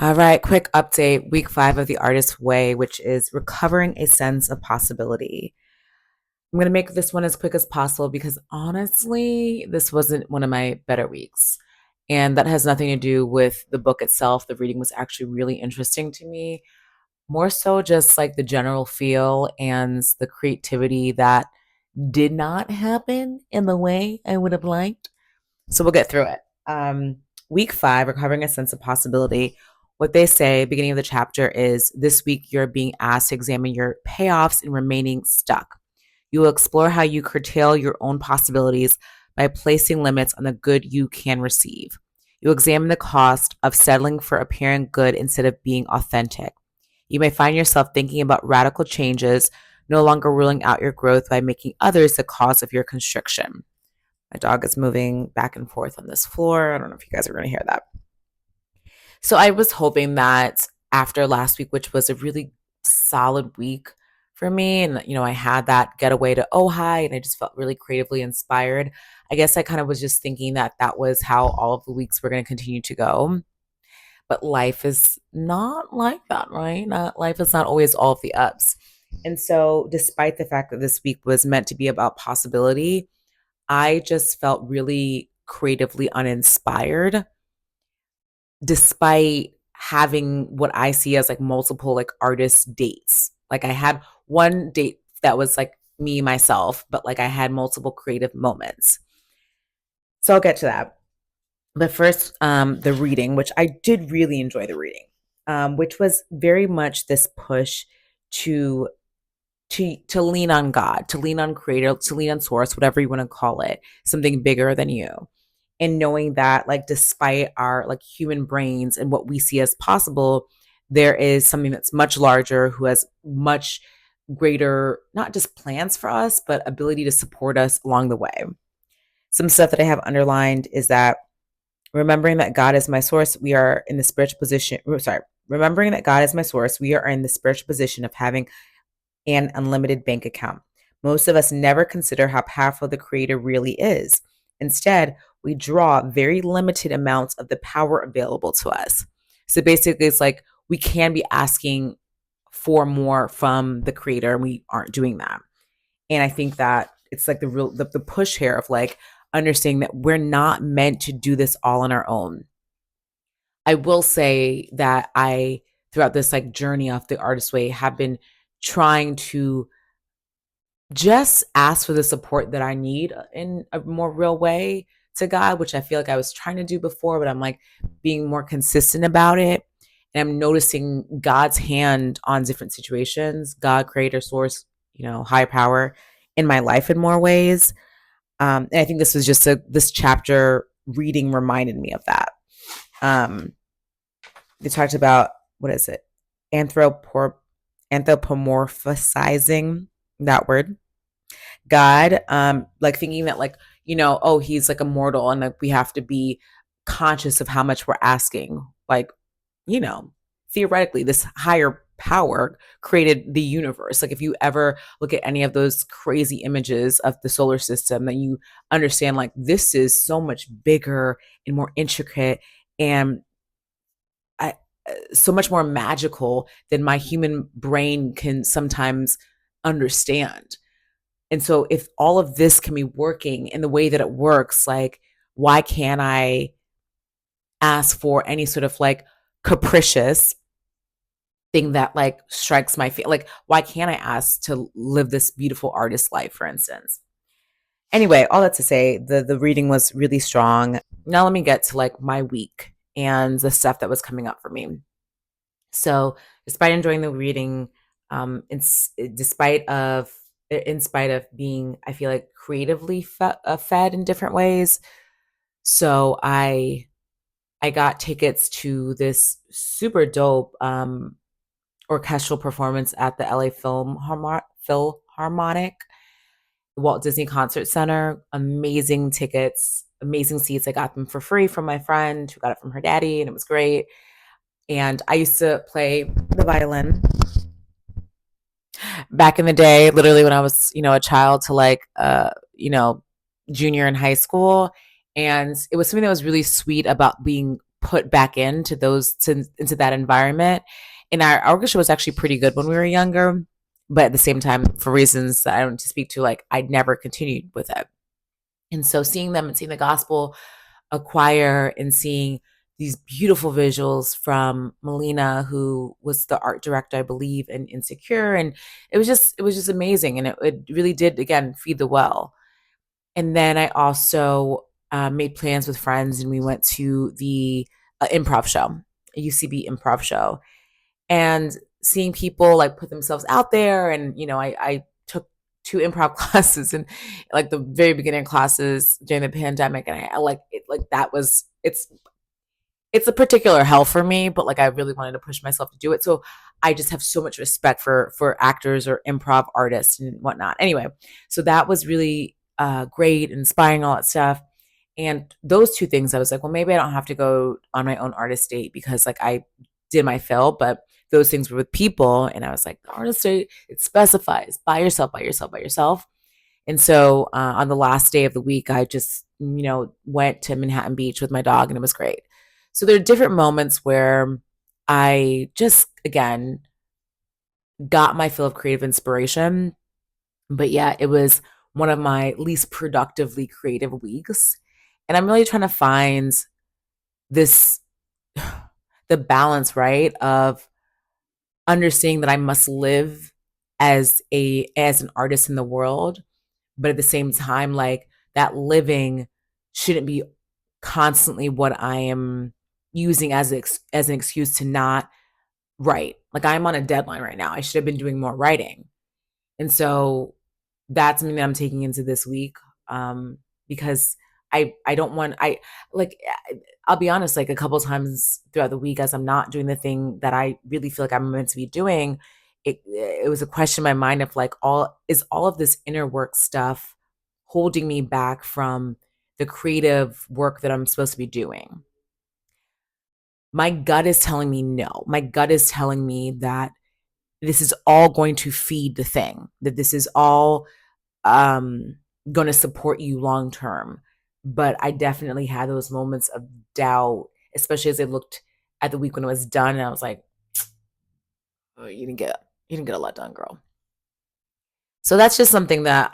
All right, quick update. Week 5 of The Artist's Way, which is recovering a sense of possibility. I'm going to make this one as quick as possible because honestly, this wasn't one of my better weeks. And that has nothing to do with the book itself. The reading was actually really interesting to me. More so just like the general feel and the creativity that did not happen in the way I would have liked. So we'll get through it. Week 5, recovering a sense of possibility. What they say, beginning of the chapter, is this week you're being asked to examine your payoffs and remaining stuck. You will explore how you curtail your own possibilities by placing limits on the good you can receive. You examine the cost of settling for appearing good instead of being authentic. You may find yourself thinking about radical changes, no longer ruling out your growth by making others the cause of your constriction. My dog is moving back and forth on this floor. I don't know if you guys are going to hear that. So I was hoping that after last week, which was a really solid week for me, and I had that getaway to Ojai, and I just felt really creatively inspired. I guess I kind of was just thinking that that was how all of the weeks were going to continue to go. But life is not like that, right? Life is not always all of the ups. And so, despite the fact that this week was meant to be about possibility, I just felt really creatively uninspired despite having what I see as like multiple like artist dates. Like I had one date that was like me myself, but like I had multiple creative moments. So I'll get to that. But first, the reading, which I did really enjoy the reading, which was very much this push to to lean on God, to lean on creator, to lean on source, whatever you want to call it, something bigger than you. And knowing that like despite our like human brains and what we see as possible, there is something that's much larger who has much greater not just plans for us, but ability to support us along the way. Some stuff that I have underlined is that remembering that God is my source, we are in the spiritual position. Sorry, remembering that God is my source, we are in the spiritual position of having an unlimited bank account. Most of us never consider how powerful the Creator really is. Instead, we draw very limited amounts of the power available to us. So basically, it's like we can be asking for more from the Creator, and we aren't doing that. And I think that it's like the push here of like understanding that we're not meant to do this all on our own. I will say that I throughout this like journey of the artist way have been trying to just ask for the support that I need in a more real way to God, which I feel like I was trying to do before, but I'm like being more consistent about it. And I'm noticing God's hand on different situations, God, creator, source, higher power in my life in more ways. And I think this was just this chapter reading reminded me of that. Um, they talked about, what is it? Anthropomorphizing, that word, God, like thinking that like, oh, he's like immortal and like we have to be conscious of how much we're asking. Like, you know, theoretically, this higher power created the universe. Like if you ever look at any of those crazy images of the solar system, then you understand like this is so much bigger and more intricate and I, so much more magical than my human brain can sometimes understand. And so if all of this can be working in the way that it works, like why can't I ask for any sort of like capricious thing that like strikes my feet? Like why can't I ask to live this beautiful artist life, for instance? Anyway, all that to say, the reading was really strong. Now let me get to like my week and the stuff that was coming up for me. So, despite enjoying the reading, despite of in spite of being, I feel like creatively fed in different ways. So I got tickets to this super dope orchestral performance at the LA Philharmonic, Walt Disney Concert Center. Amazing tickets, amazing seats. I got them for free from my friend who got it from her daddy, and it was great. And I used to play the violin back in the day, literally when I was, a child to like, junior in high school. And it was something that was really sweet about being put back into that environment. And our orchestra was actually pretty good when we were younger, but at the same time, for reasons that I don't need to speak to, like I'd never continued with it. And so seeing them and seeing the gospel a choir and seeing these beautiful visuals from Melina, who was the art director, I believe, in Insecure, and it was just amazing, and it really did again feed the well. And then I also made plans with friends, and we went to the improv show, a UCB improv show, and seeing people like put themselves out there. And I took two improv classes and like the very beginning classes during the pandemic, and I like it. Like that was it's a particular hell for me, but like I really wanted to push myself to do it. So I just have so much respect for actors or improv artists and whatnot. Anyway, so that was really great, inspiring, all that stuff. And those two things, I was like, well, maybe I don't have to go on my own artist date because like I did my fill, but those things were with people. And I was like, the artist date, it specifies by yourself, by yourself, by yourself. And so on the last day of the week, I just, went to Manhattan Beach with my dog and it was great. So there are different moments where I just, again, got my fill of creative inspiration. But yeah, it was one of my least productively creative weeks. And I'm really trying to find this, the balance, right, of understanding that I must live as an artist in the world, but at the same time, like that living shouldn't be constantly what I am using as an excuse to not write. Like I'm on a deadline right now. I should have been doing more writing. And so that's something that I'm taking into this week, because I don't want I like I'll be honest, like a couple times throughout the week as I'm not doing the thing that I really feel like I'm meant to be doing, it was a question in my mind of like all of this inner work stuff holding me back from the creative work that I'm supposed to be doing. My gut is telling me no. My gut is telling me that this is all going to feed the thing, that this is all um, going to support you long term. But I definitely had those moments of doubt, especially as I looked at the week when it was done, and I was like, oh, you didn't get a lot done, girl. So that's just something that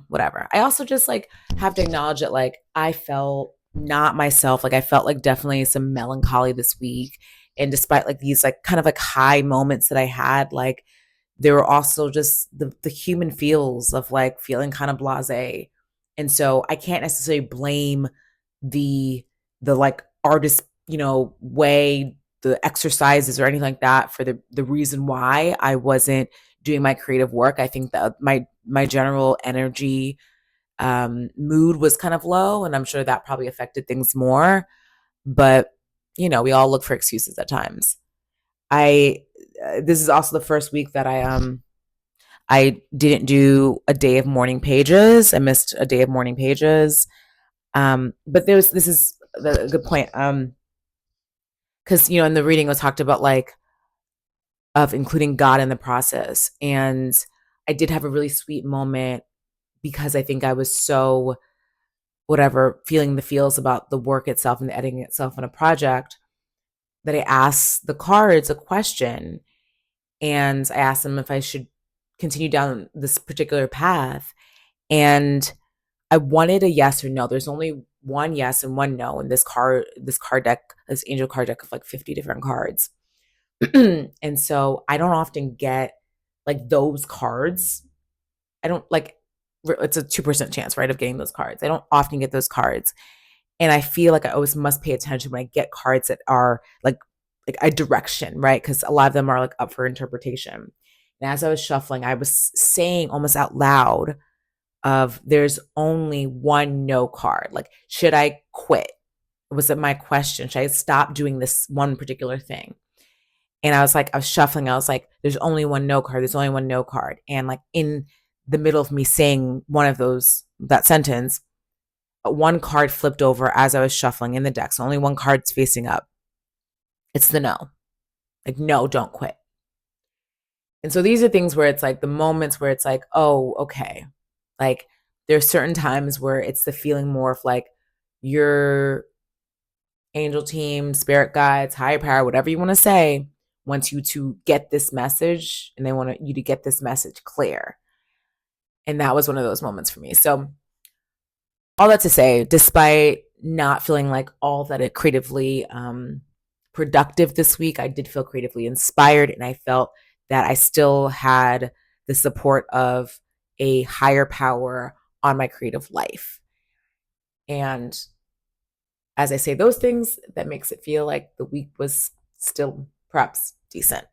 whatever. I also just like have to acknowledge that like I felt not myself. Like I felt like definitely some melancholy this week. And despite like these like kind of like high moments that I had, like there were also just the human feels of like feeling kind of blasé. And so I can't necessarily blame the like artist, way, the exercises or anything like that for the reason why I wasn't doing my creative work. I think that my general energy mood was kind of low, and I'm sure that probably affected things more. But we all look for excuses at times. I This is also the first week that I didn't do a day of morning pages. I missed a day of morning pages. But this is the good point. Because in the reading it was talked about like of including God in the process, and I did have a really sweet moment because I think I was so whatever feeling the feels about the work itself and the editing itself in a project that I asked the cards a question, and I asked them if I should continue down this particular path. And I wanted a yes or no. There's only one yes and one no in this card deck, this angel card deck of like 50 different cards. And so I don't often get like those cards. I don't like it's a 2% chance, right, of getting those cards. I don't often get those cards. And I feel like I always must pay attention when I get cards that are like a direction, right? Because a lot of them are like up for interpretation. And as I was shuffling, I was saying almost out loud of there's only one no card. Like, should I quit? Was it my question? Should I stop doing this one particular thing? And I was shuffling. I was like, there's only one no card. There's only one no card. And like in the middle of me saying one of that sentence, one card flipped over as I was shuffling in the deck. So only one card's facing up. It's the no. Like, no, don't quit. And so these are things where it's like the moments where it's like, oh, okay. Like there's certain times where it's the feeling more of like you're angel team, spirit guides, higher power, whatever you want to say, wants you to get this message and they want you to get this message clear. And that was one of those moments for me. So, all that to say, despite not feeling like all that it creatively productive this week, I did feel creatively inspired and I felt that I still had the support of a higher power on my creative life. And as I say those things, that makes it feel like the week was still perhaps decent.